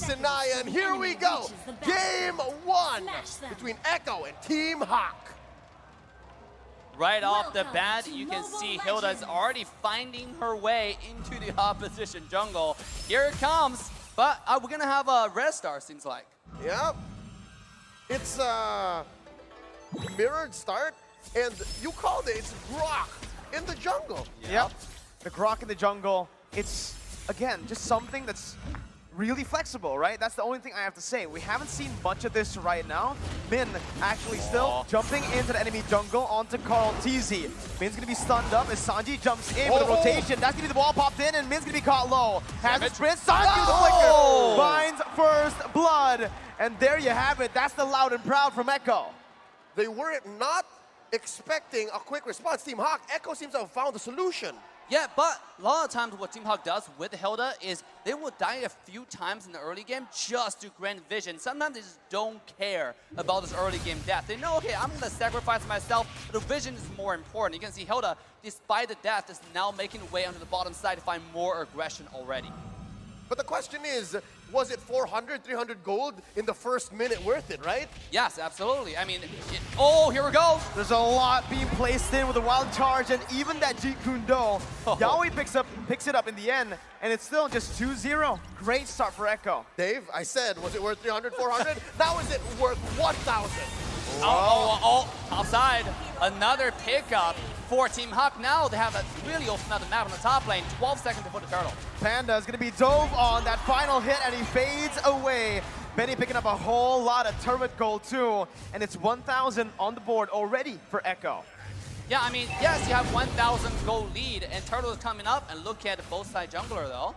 Sinaya, and here we go. Game 1 between Echo and Team Hawk. Right off the bat, you can see Hilda is already finding her way into the opposition jungle. Here it comes, but we're gonna have a red star, seems like. Yep. It's a mirrored start, and you called it, it's Grok in the jungle. Yep. The Grok in the jungle, it's, again, just something that's really flexible, right? That's the only thing I have to say. We haven't seen much of this right now. Min actually still jumping into the enemy jungle onto Carl TZ. Min's gonna be stunned up as Sanji jumps in with a rotation. That's gonna be the wall popped in, and Min's gonna be caught low. Has a sprint, Sanji with the flicker. Finds first blood. And there you have it. That's the loud and proud from Echo. They were not expecting a quick response. Team Hawk, Echo seems to have found the solution. Yeah, but a lot of times what Team Hawk does with Hilda is they will die a few times in the early game just to grant vision. Sometimes they just don't care about this early game death. They know, okay, I'm going to sacrifice myself, but the vision is more important. You can see Hilda, despite the death, is now making way onto the bottom side to find more aggression already. But the question is, was it 400, 300 gold in the first minute worth it, right? Yes, absolutely. I mean, oh, here we go. There's a lot being placed in with a wild charge, and even that Jeet Kune Do. Yaoi picks it up in the end, and it's still just 2-0. Great start for Echo. Dave, I said, was it worth 300, 400? Now is it worth 1,000? Oh, outside. Another pickup for Team Hawk. Now they have really opened up the map on the top lane. 12 seconds before the turtle. Panda is going to be dove on that final hit, and he fades away. Benny picking up a whole lot of turret gold too, and it's 1,000 on the board already for Echo. Yeah, I mean, yes, you have 1,000 gold lead, and Turtle is coming up, and look at both side jungler though.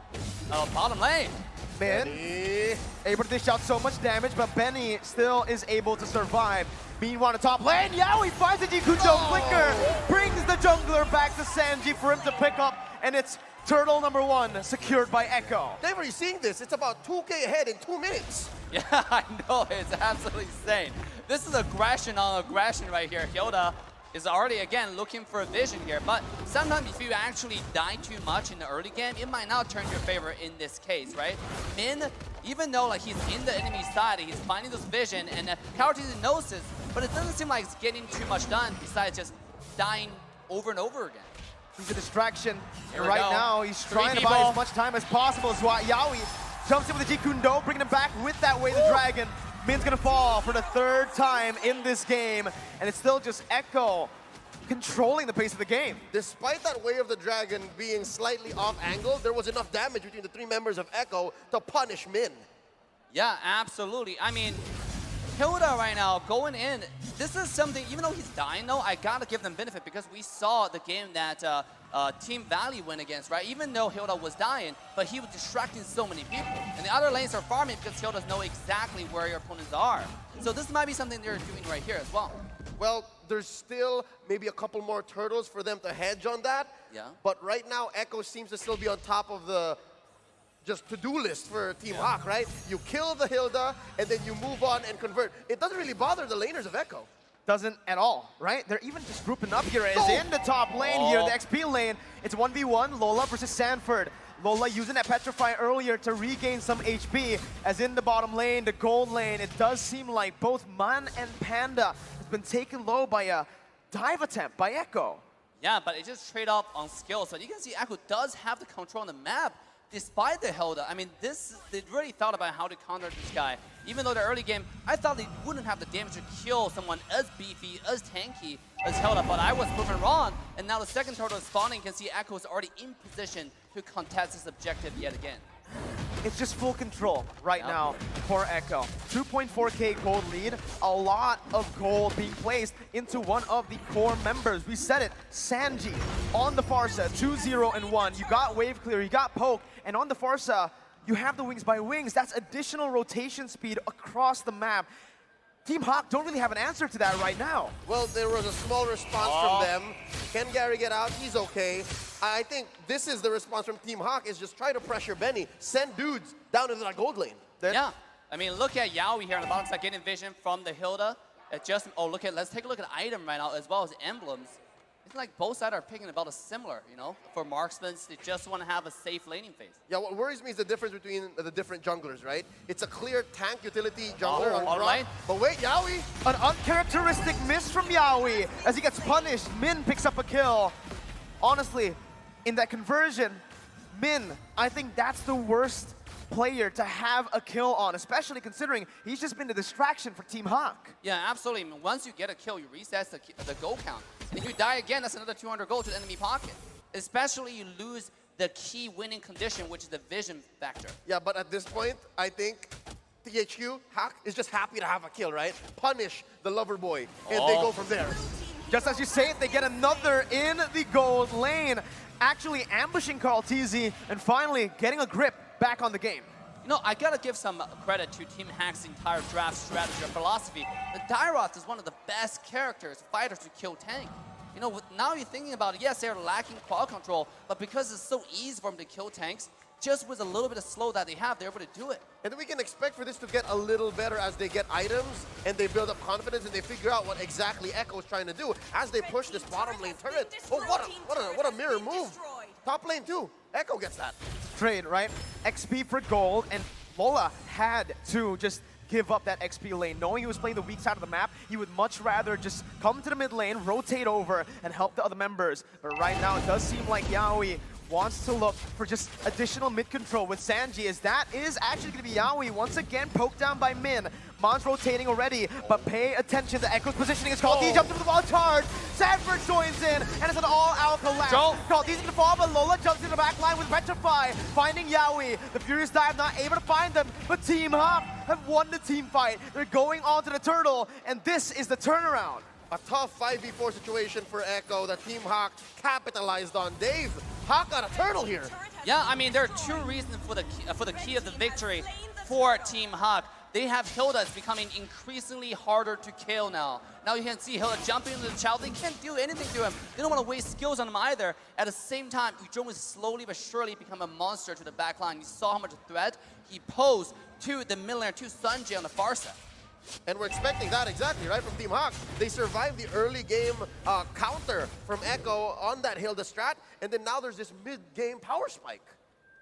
Bottom lane. Min able to dish out so much damage, but Benny still is able to survive. Meanwhile, on the top lane, Yaoi finds the Jeet Kune Do flicker, brings the jungler back to Sanji for him to pick up, and it's turtle number 1 secured by Echo. Dave, are you seeing this? It's about 2K ahead in 2 minutes. Yeah, I know, it's absolutely insane. This is aggression on aggression right here. Hilda is already, again, looking for a vision here, but sometimes if you actually die too much in the early game, it might not turn your favor in this case, right? Min, even though like he's in the enemy side, he's finding this vision, and Karatini knows this, but it doesn't seem like it's getting too much done besides just dying over and over again. He's a distraction. Here and right now, he's trying to buy as much time as possible. As Yaoi jumps in with the Jeet Kune Do, bringing him back with that Way the Dragon. Min's gonna fall for the 3rd time in this game, and it's still just Echo controlling the pace of the game. Despite that Way of the Dragon being slightly off angle, there was enough damage between the 3 members of Echo to punish Min. Yeah, absolutely. I mean, Hilda right now going in, this is something, even though he's dying though, I gotta give them benefit because we saw the game that Team Valley went against, right? Even though Hilda was dying, but he was distracting so many people. And the other lanes are farming because Hildas know exactly where your opponents are. So this might be something they're doing right here as well. Well, there's still maybe a couple more turtles for them to hedge on that. Yeah. But right now, Echo seems to still be on top of the just to-do list for Team Hawk, right? You kill the Hilda, and then you move on and convert. It doesn't really bother the laners of Echo. Doesn't at all, right? They're even just grouping up here as in the top lane here, the XP lane. It's 1v1, Lola versus Sanford. Lola using that Petrify earlier to regain some HP, as in the bottom lane, the gold lane, it does seem like both Man and Panda has been taken low by a dive attempt by Echo. Yeah, but it just trade off on skill. So you can see Echo does have the control on the map despite the Hilda. I mean, they really thought about how to counter this guy. Even though the early game, I thought they wouldn't have the damage to kill someone as beefy, as tanky as Hilda, but I was moving wrong. And now the second turtle is spawning. You can see Echo is already in position to contest this objective yet again. It's just full control right now for Echo. 2.4k gold lead, a lot of gold being placed into one of the core members. We said it, Sanji on the Farsa, 2-0-1. You got wave clear, you got poke, and on the Farsa, you have the wings by wings. That's additional rotation speed across the map. Team Hawk don't really have an answer to that right now. Well, there was a small response from them. Can Gary get out? He's okay. I think this is the response from Team Hawk, is just try to pressure Benny. Send dudes down into that gold lane. Yeah. I mean, look at Yaoi here on the bottom side getting vision from the Hilda. Let's take a look at item right now as well as emblems. It's like both sides are picking about a similar, you know, for marksmen, they just want to have a safe laning phase. Yeah, what worries me is the difference between the different junglers, right? It's a clear tank utility jungler on all Grok, right. but wait, Yaoi, An uncharacteristic miss from Yaoi as he gets punished. Min picks up a kill. Honestly, in that conversion, Min, I think that's the worst player to have a kill on, especially considering he's just been a distraction for Team Hawk. Yeah, absolutely. I mean, once you get a kill, you reset the gold count. If you die again, that's another 200 gold to the enemy pocket. Especially you lose the key winning condition, which is the vision factor. yeah, but at this point, I think THQ, Hack, is just happy to have a kill, right? Punish the lover boy, and they go from there. Just as you say it, they get another in the gold lane, actually ambushing Carl TZ and finally getting a grip back on the game. You know, I gotta give some credit to Team Hack's entire draft strategy or philosophy. The Dairoth is one of the best characters, fighters to kill tank. You know, now you're thinking about it, yes, they're lacking qual control, but because it's so easy for them to kill tanks, just with a little bit of slow that they have, they're able to do it. And we can expect for this to get a little better as they get items and they build up confidence and they figure out what exactly Echo is trying to do as they push this bottom lane turret. Oh, what a mirror move. Top lane too. Echo gets that. Trade, right? XP for gold, and Lola had to just give up that XP lane. Knowing he was playing the weak side of the map, he would much rather just come to the mid lane, rotate over, and help the other members. But right now, it does seem like Yaoi wants to look for just additional mid control with Sanji, as that is actually going to be Yaoi once again poked down by Min. Mon's rotating already, but pay attention to Echo's positioning. It's called D jumps into the wall charge. Sanford joins in, and it's an all-out collapse. Called D's gonna fall, but Lola jumps in the back line with Petrify, finding Yaoi. The Furious Dive not able to find them, but Team Hawk have won the team fight. They're going on to the turtle, and this is the turnaround. A tough 5v4 situation for Echo that Team Hawk capitalized on. Dave, Hawk got a turtle here. Yeah, I mean, there are two reasons for the key of the victory for Team Hawk. They have Hilda is becoming increasingly harder to kill now. Now you can see Hilda jumping into the child. They can't do anything to him. They don't want to waste skills on him either. At the same time, Yuzhong is slowly but surely become a monster to the back line. You saw how much threat he posed to the mid laner, to Sanji on the far side. And we're expecting that exactly, right, from Team Hawk. They survived the early game counter from Echo on that Hilda strat, and then now there's this mid-game power spike.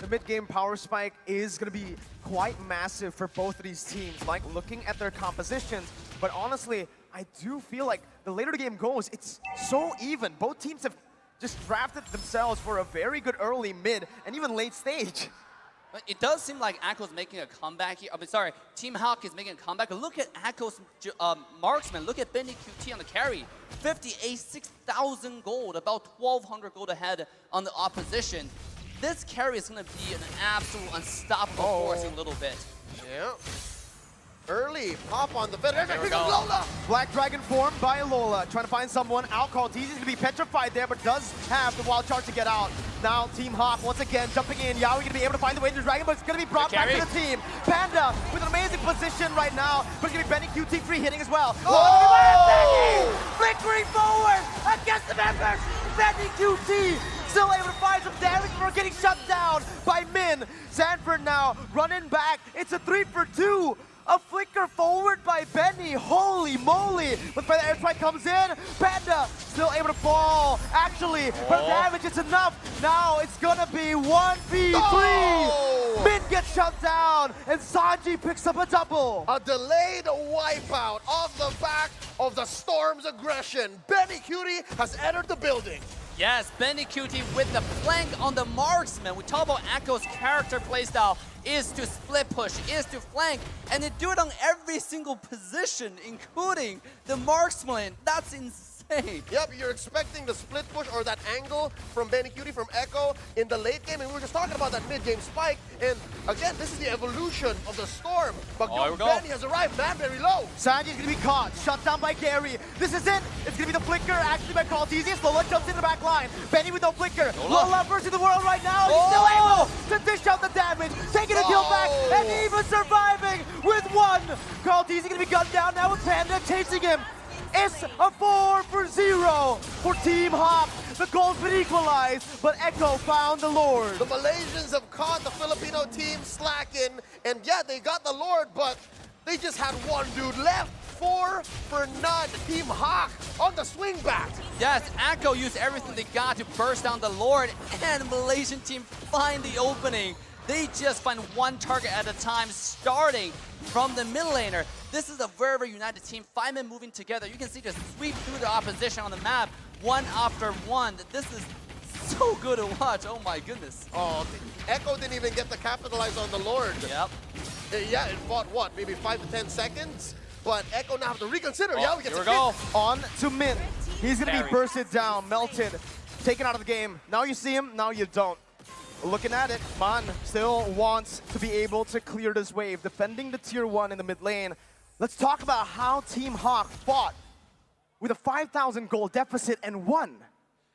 The mid-game power spike is going to be quite massive for both of these teams, like looking at their compositions. But honestly, I do feel like the later the game goes, it's so even. Both teams have just drafted themselves for a very good early, mid, and even late stage. But it does seem like Echo's making a comeback here. I mean, sorry, Team Hawk is making a comeback. Look at Echo's marksman. Look at Benny QT on the carry. 58, 6,000 gold, about 1,200 gold ahead on the opposition. This carry is going to be an absolute unstoppable force in a little bit. Yeah. Early pop on the bed. There we go. Lola. Black Dragon formed by Lola, trying to find someone. Alcohol Tease is going to be petrified there, but does have the wild charge to get out. Now Team Hawk once again jumping in. Yaoi going to be able to find the way to the Dragon, but it's going to be brought back to the team. Panda with an amazing position right now, but it's going to be Benny QT free hitting as well. Flickering forward against the members. Benny QT still able to find some damage before getting shut down by Min. Sanford now running back. It's a 3-for-2. A flicker forward by Benny. Holy moly. But the airstrike comes in. Panda still able to fall. Actually, but the damage is enough. Now it's gonna be 1v3. Min gets shut down, and Sanji picks up a double. A delayed wipeout off the back of the Storm's aggression. Benny Cutie has entered the building. Yes, Benny QT with the flank on the marksman. We talk about Echo's character playstyle is to split push, is to flank, and they do it on every single position, including the marksman. That's insane. Yep, you're expecting the split push or that angle from Benny Cutie from Echo in the late game, and we were just talking about that mid-game spike. And again, this is the evolution of the Storm. But Benny has arrived, man, very low. Sanji's gonna be caught, shut down by Gary. This is it. It's gonna be the flicker actually by Carl TZ. Lola jumps in the back line. Benny with no flicker. Lola versus the world right now. He's still able to dish out the damage, taking a kill back, and even surviving with one. Carl TZ gonna be gunned down now with Panda chasing him. It's a 4-for-0 for Team Hawk. The goal's been equalized, but Echo found the Lord. The Malaysians have caught the Filipino team slacking, and yeah, they got the Lord, but they just had one dude left. 4 for none. Team Hawk on the swing back. Yes, Echo used everything they got to burst down the Lord, and Malaysian team find the opening. They just find one target at a time, starting from the mid laner. This is a very, very united team. 5 men moving together. You can see just sweep through the opposition on the map, one after one. This is so good to watch. Oh my goodness. Oh, Echo didn't even get to capitalize on the Lord. Yep. Yeah, it fought what, maybe 5 to 10 seconds? But Echo now have to reconsider. Yeah, we get here to we go. On to Min. He's going to be Very. bursted down, melted, taken out of the game. Now you see him, now you don't. Looking at it, Man still wants to be able to clear this wave, defending the tier 1 in the mid lane. Let's talk about how Team Hawk fought with a 5,000 gold deficit and won.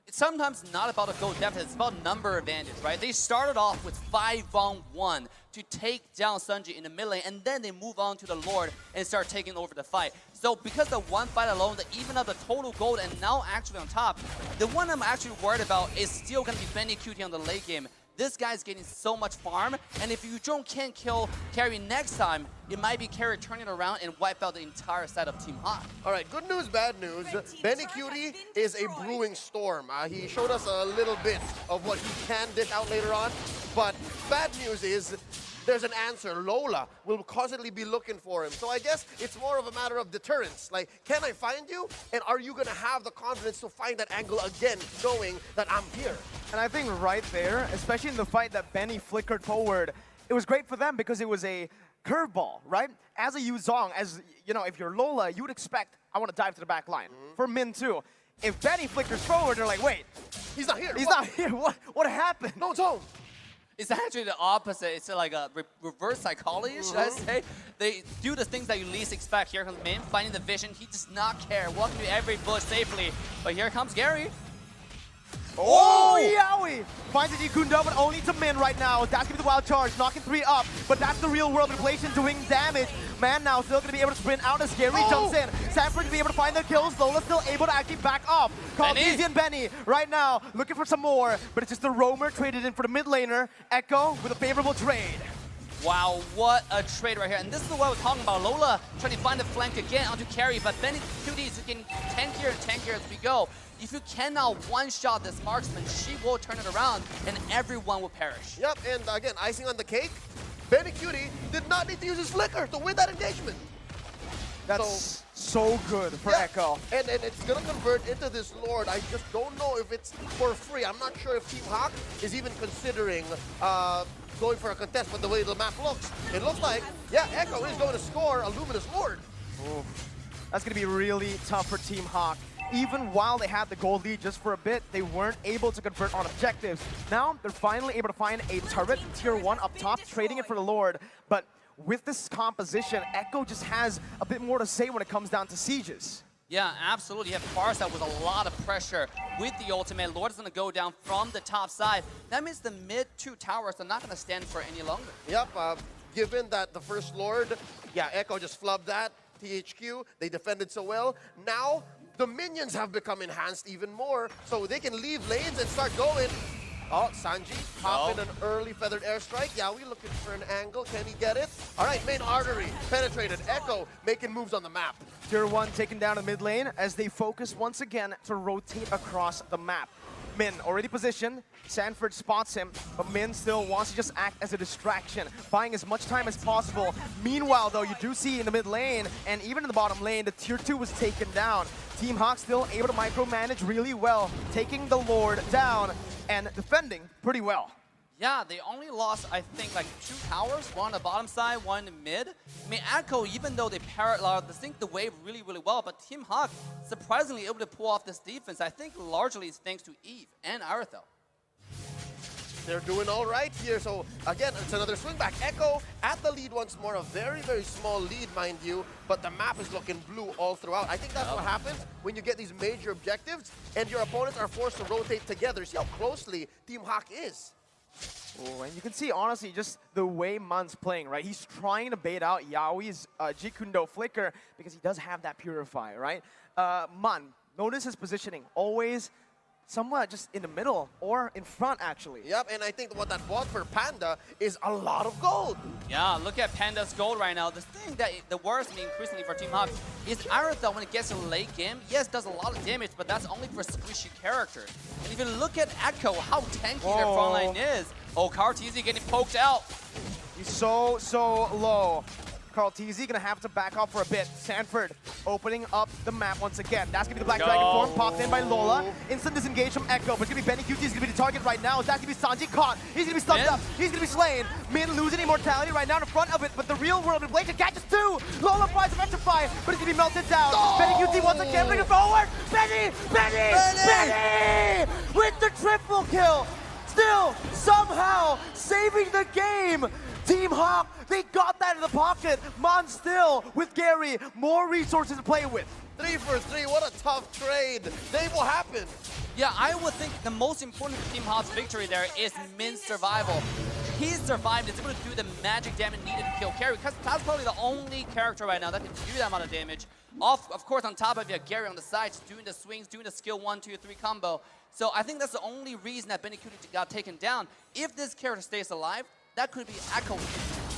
It's sometimes not about a gold deficit, it's about number advantage, right? They started off with 5-on-1 to take down Sunji in the mid lane, and then they move on to the Lord and start taking over the fight. So because of one fight alone, they even up the total gold and now actually on top. The one I'm actually worried about is still going to be Benny QT on the late game. This guy's getting so much farm, and if you can't kill Carry next time, it might be Carry turning around and wipe out the entire side of Team Hawk. All right, good news, bad news. Benny Cutie is a brewing storm. He showed us a little bit of what he can dish out later on, but bad news is there's an answer. Lola will constantly be looking for him. So I guess it's more of a matter of deterrence. Like, can I find you? And are you going to have the confidence to find that angle again, knowing that I'm here? And I think right there, especially in the fight that Benny flickered forward, it was great for them because it was a curveball, right? As a Yuzong, as you know, if you're Lola, you would expect, I want to dive to the back line. For Min too. If Benny flickers forward, they're like, wait, He's not here. he's not here. What happened? No, it's home. It's actually the opposite. It's like a reverse psychology, should I say? They do the things that you least expect. Here comes Min, finding the vision. He does not care. Walking through every bush safely. But here comes Gary. Oh, Yowie! Finds the Kundo, but only to Min right now. That's gonna be the wild charge, knocking 3 up. But that's the real world inflation doing damage. Man now still gonna be able to sprint out as Gary jumps in. Sanford gonna be able to find the kills. Lola still able to actually back off. Called Easy and Benny right now, looking for some more. But it's just the roamer traded in for the mid laner. Echo with a favorable trade. Wow, what a trade right here. And this is what I was talking about. Lola trying to find the flank again onto Carry, but Benny QT is getting tankier and tankier as we go. If you cannot one-shot this marksman, she will turn it around and everyone will perish. Yep, and again, icing on the cake, Benny Cutie did not need to use his flicker to win that engagement. That's so good for yeah, Echo. And it's going to convert into this Lord. I just don't know if it's for free. I'm not sure if Team Hawk is even considering going for a contest, but the way the map looks, it looks like, yeah, Echo is going to score a Luminous Lord. Ooh. That's going to be really tough for Team Hawk. Even while they had the gold lead just for a bit, they weren't able to convert on objectives. Now, they're finally able to find a turret tier 1 up top, trading it for the Lord. But with this composition, Echo just has a bit more to say when it comes down to sieges. Yeah, absolutely. You have Farsight with a lot of pressure with the ultimate. Lord is going to go down from the top side. That means the mid 2 towers are not going to stand for any longer. Yep, given that the first Lord, yeah, Echo just flubbed that. THQ, they defended so well. Now, the minions have become enhanced even more, so they can leave lanes and start going. Oh, Sanji popping an early feathered airstrike. Yeah, we looking for an angle. Can he get it? All right, main artery penetrated. Echo making moves on the map. Tier 1 taken down in mid lane as they focus once again to rotate across the map. Min already positioned. Sanford spots him, but Min still wants to just act as a distraction, buying as much time as possible. Meanwhile, though, you do see in the mid lane, and even in the bottom lane, the tier 2 was taken down. Team Hawk still able to micromanage really well, taking the Lord down and defending pretty well. Yeah, they only lost, I think, like 2 towers, one on the bottom side, one in the mid. I mean, Echo, even though they sync the wave really, really well, but Team Hawk surprisingly able to pull off this defense. I think largely it's thanks to Eve and Arathel. They're doing all right here. So again, it's another swing back. Echo at the lead once more. A very, very small lead, mind you, but the map is looking blue all throughout. I think that's what happens when you get these major objectives and your opponents are forced to rotate together. See how closely Team Hawk is. Oh, and you can see, honestly, just the way Man's playing, right? He's trying to bait out Yaoi's Jikundo flicker because he does have that Purify, right? Man, notice his positioning. Always somewhat just in the middle or in front, actually. Yep, and I think what that bought for Panda is a lot of gold. Yeah, look at Panda's gold right now. The thing that the worries me increasingly for Team Hawk is Aerotha, when it gets to the late game, yes, does a lot of damage, but that's only for squishy characters. And if you look at Echo, how tanky their front line is. Oh, Kartizi getting poked out. He's so low. Carl TZ gonna have to back off for a bit. Sanford opening up the map once again. That's gonna be the Black Dragon form, popped in by Lola. Instant disengage from Echo, but it's gonna be Benny QT is gonna be the target right now. That's gonna be Sanji caught. He's gonna be stunned up. He's gonna be slain. Min losing immortality right now in front of it, but the real world inflation catches two. Lola tries to electrify, but he's gonna be melted down. Benny QT once again bringing forward. Benny with the triple kill. Still somehow saving the game. Team Hawk, they got that in the pocket. Mon still with Gary, more resources to play with. 3 for 3, what a tough trade. Dave, what happened? Yeah, I would think the most important for Team Hawk's victory there is Min's survival. He survived, is able to do the magic damage needed to kill Gary, because that's probably the only character right now that can do that amount of damage. Of course, on top of you have Gary on the side, just doing the swings, doing the skill 1, 2, 3 combo. So I think that's the only reason that Benny Kuti got taken down. If this character stays alive, that could be Echo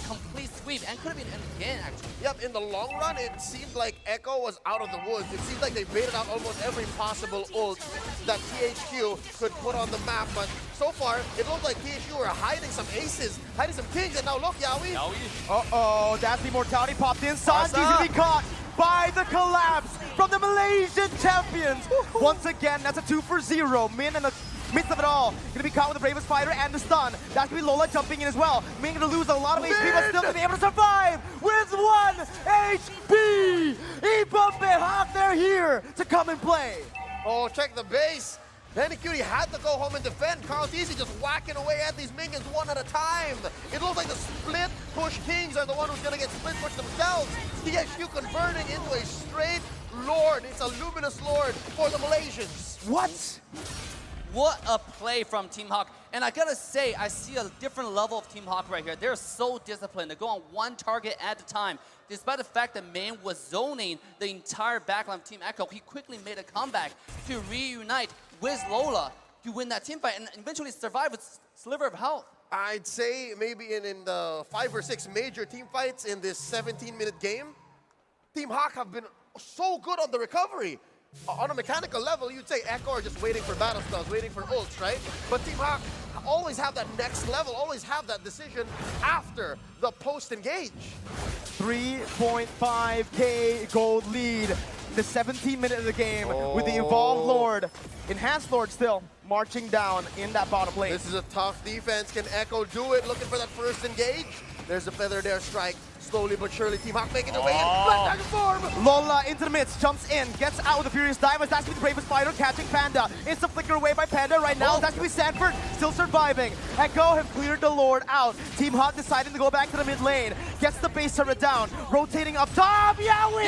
complete sweep and could have been again, actually. Yep, in the long run, it seemed like Echo was out of the woods. It seemed like they baited out almost every possible ult that THQ could put on the map, but so far, it looked like THQ were hiding some aces, hiding some kings, and now look, Yawi. Uh-oh, that's the immortality popped in. Sanji's gonna be caught by the collapse from the Malaysian champions. Once again, that's a 2 for 0. Min and the midst of it all, gonna be caught with the bravest fighter and the stun. That's gonna be Lola jumping in as well. Min gonna lose a lot of HP, but still gonna be able to survive with 1 HP. Mlbb Hawk, they're here to come and play. Oh, check the base. Benny Cutie had to go home and defend. Carl Deasy just whacking away at these minions one at a time. It looks like the split push kings are the one who's gonna get split pushed themselves. THQ converting into a straight lord. It's a luminous lord for the Malaysians. What a play from Team Hawk. And I gotta say, I see a different level of Team Hawk right here. They're so disciplined. They go on one target at a time. Despite the fact that Main was zoning the entire backline of Team Echo, he quickly made a comeback to reunite with Lola to win that team fight and eventually survive with a sliver of health. I'd say maybe in the 5 or 6 major team fights in this 17-minute game, Team Hawk have been so good on the recovery. On a mechanical level, you'd say Echo are just waiting for battle spells, waiting for ults, right? But Team Hawk always have that next level, always have that decision after the post-engage. 3.5k gold lead. The 17th minute of the game with the Evolved Lord, Enhanced Lord still marching down in that bottom lane. This is a tough defense. Can Echo do it? Looking for that first engage. There's a feather there, strike. Slowly but surely, Team Hawk making their way in. Black Dragon form! Lola into the midst, jumps in, gets out with the Furious Divers. That's gonna be the bravest fighter, catching Panda. Instant flicker away by Panda right now. That's gonna be Sanford, still surviving. Echo have cleared the Lord out. Team Hawk deciding to go back to the mid lane. Gets the base turret down, rotating up top. Yawi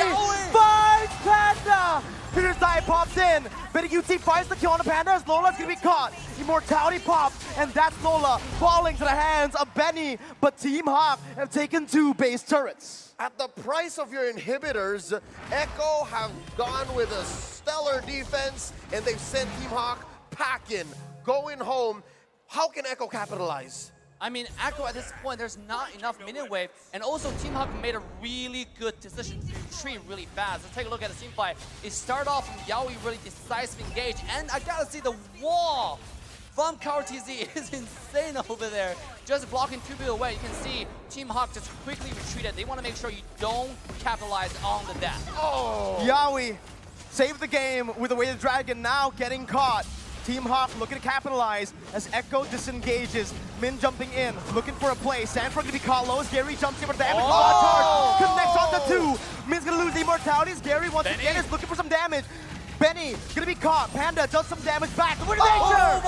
finds Panda! Furious Dive pops in. Benny UT finds the kill on the Panda as Lola's gonna be caught. Immortality pops, and that's Lola falling to the hands of Benny. But Team Hawk have taken 2 base turrets. At the price of your inhibitors, Echo have gone with a stellar defense, and they've sent Team Hawk packing, going home. How can Echo capitalize? I mean, Echo at this point, there's not enough minute wave, and also Team Hawk made a really good decision to retreat really fast. Let's take a look at the team fight. It started off from Yaoi really decisive engage, and I gotta see the wall from KRTZ is insane over there. Just blocking 2 people away, you can see Team Hawk just quickly retreated. They want to make sure you don't capitalize on the death. Oh! Yaoi saved the game with the Weighted Dragon now getting caught. Team Hawk looking to capitalize as Echo disengages. Min jumping in, looking for a play. Sanford gonna be caught low as Gary jumps in for damage. Charge connects on the 2. Min's gonna lose the immortality as Gary once again is looking for some damage. Benny gonna be caught. Panda does some damage back. The winner nature!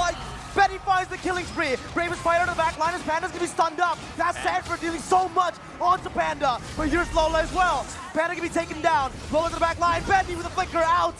Benny finds the killing spree. Bravest fighter on the back line as Panda's gonna be stunned up. That's Sanford dealing so much onto Panda. But here's Lola as well. Panda gonna be taken down. Lola to the back line. Benny with a flicker out.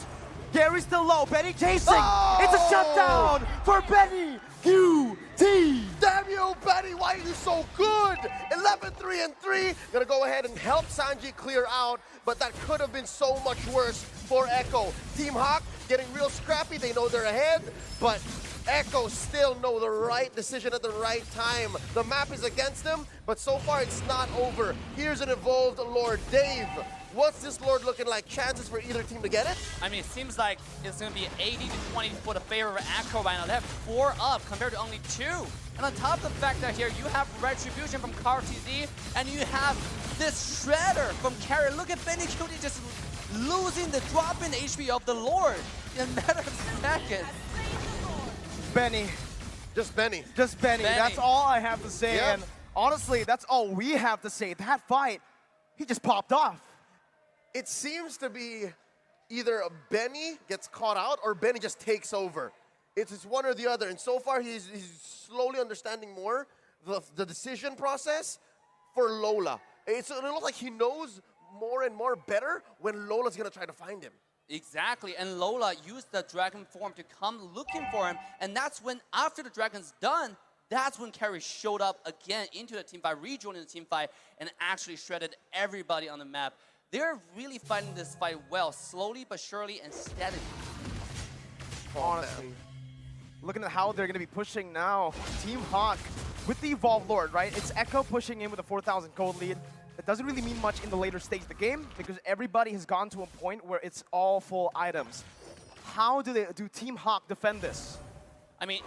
Gary's still low. Benny chasing. It's a shutdown for Benny QT. T! Damn you, Benny, why are you so good? 11-3-3. Gonna go ahead and help Sanji clear out, but that could have been so much worse for Echo. Team Hawk getting real scrappy. They know they're ahead, but Echo still know the right decision at the right time. The map is against them, but so far it's not over. Here's an evolved Lord. Dave, what's this Lord looking like? Chances for either team to get it? I mean, it seems like it's going to be 80-20 for the favor of Echo right now. They have 4 up compared to only 2. And on top of the fact that here you have Retribution from CarTZ, and you have this Shredder from Carrier. Look at Benny Cutie just losing the drop-in HP of the Lord in a matter of seconds. Benny. Just Benny. Just Benny. That's all I have to say. Yep. And honestly, that's all we have to say. That fight, he just popped off. It seems to be either Benny gets caught out or Benny just takes over. It's one or the other. And so far, he's slowly understanding more the decision process for Lola. It looks like he knows more and more better when Lola's going to try to find him. Exactly, and Lola used the dragon form to come looking for him, and that's when, after the dragon's done, that's when Carrie showed up again into the team fight, rejoining the team fight, and actually shredded everybody on the map. They're really fighting this fight well, slowly but surely and steadily. Honestly, looking at how they're going to be pushing now, Team Hawk with the Evolved Lord, right? It's Echo pushing in with a 4,000 gold lead. It doesn't really mean much in the later stage of the game because everybody has gone to a point where it's all full items. How do Team Hawk defend this? I mean,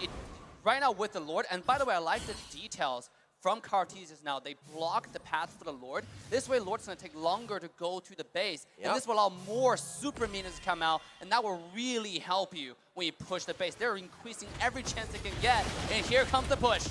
right now with the Lord, and by the way, I like the details from CarTZ now. They block the path for the Lord. This way, Lord's going to take longer to go to the base. Yep. And this will allow more super minions to come out, and that will really help you when you push the base. They're increasing every chance they can get, and here comes the push.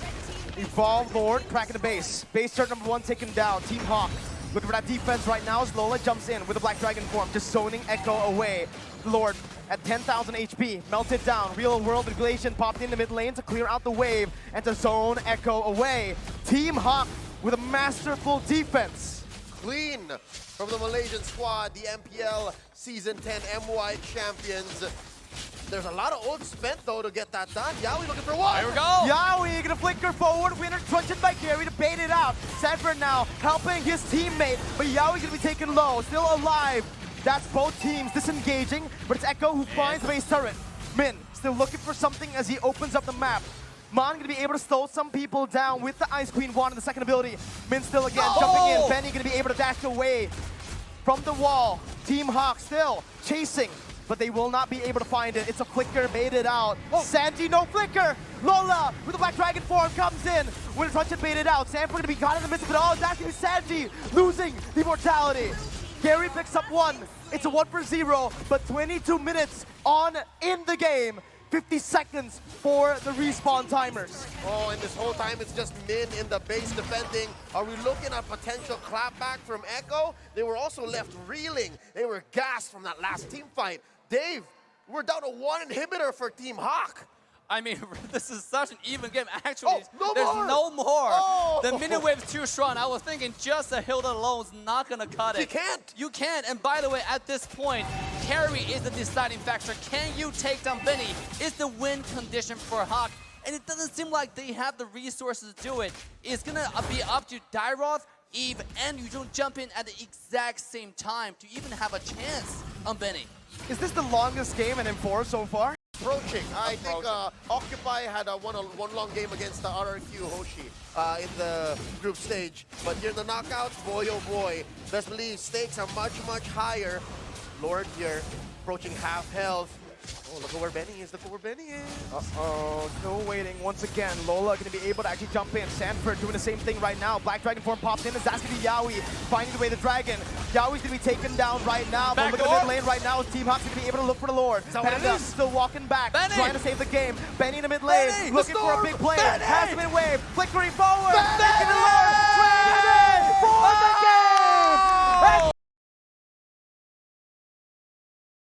Evolved Lord cracking the base. Base turret number 1 taken down. Team Hawk looking for that defense right now as Lola jumps in with the Black Dragon form, just zoning Echo away. Lord at 10,000 HP, melted down. Real world regulation popped in the mid lane to clear out the wave and to zone Echo away. Team Hawk with a masterful defense. Clean from the Malaysian squad, the MPL Season 10 MY champions. There's a lot of ult spent, though, to get that done. Yaoi looking for one. Here we go. Yaoi gonna flicker forward. Winner truncheon by Gary to bait it out. Sanford now helping his teammate, but Yaoi's gonna be taken low. Still alive. That's both teams disengaging, but it's Echo who finds base turret. Min still looking for something as he opens up the map. Mon gonna be able to slow some people down with the Ice Queen wand in the second ability. Min still again jumping in. Benny gonna be able to dash away from the wall. Team Hawk still chasing, but they will not be able to find it. It's a flicker, baited out. Sanji, no flicker. Lola with the Black Dragon form comes in. Winner truncheon baited out. Sanford gonna be caught in the midst of it all. That's gonna be Sanji losing the mortality. Gary picks up 1. It's a 1-for-0, but 22 minutes on in the game. 50 seconds for the respawn timers. Oh, and this whole time it's just Min in the base defending. Are we looking at potential clapback from Echo? They were also left reeling. They were gassed from that last team fight. Dave, we're down to 1 inhibitor for Team Hawk. I mean, this is such an even game. Actually, there's more. no more. Oh. The mini wave's too strong. I was thinking just a Hilda alone is not going to cut it. You can't. You can't. And by the way, at this point, carry is the deciding factor. Can you take down Benny? Is the win condition for Hawk? And it doesn't seem like they have the resources to do it. It's going to be up to Dairoth, Eve, and you don't jump in at the exact same time to even have a chance on Benny. Is this the longest game in M4 so far? Approaching. I think Occupy had one long game against the RRQ Hoshi in the group stage. But here in the knockouts, boy oh boy, best believe stakes are much, much higher. Lord here, approaching half health. Oh, look at where Benny is, look at where Benny is. Uh-oh, still waiting once again. Lola gonna be able to actually jump in. Sanford doing the same thing right now. Black Dragon form pops in as that's gonna be Yaoi finding the way the dragon. Yaoi's gonna be taken down right now. But look at the mid lane right now. Team Hawk's gonna be able to look for the Lord. Panda still walking back, trying to save the game. Benny in the mid lane, looking for a big play. Has been wave, flickering forward. Taking the Lord, for the game!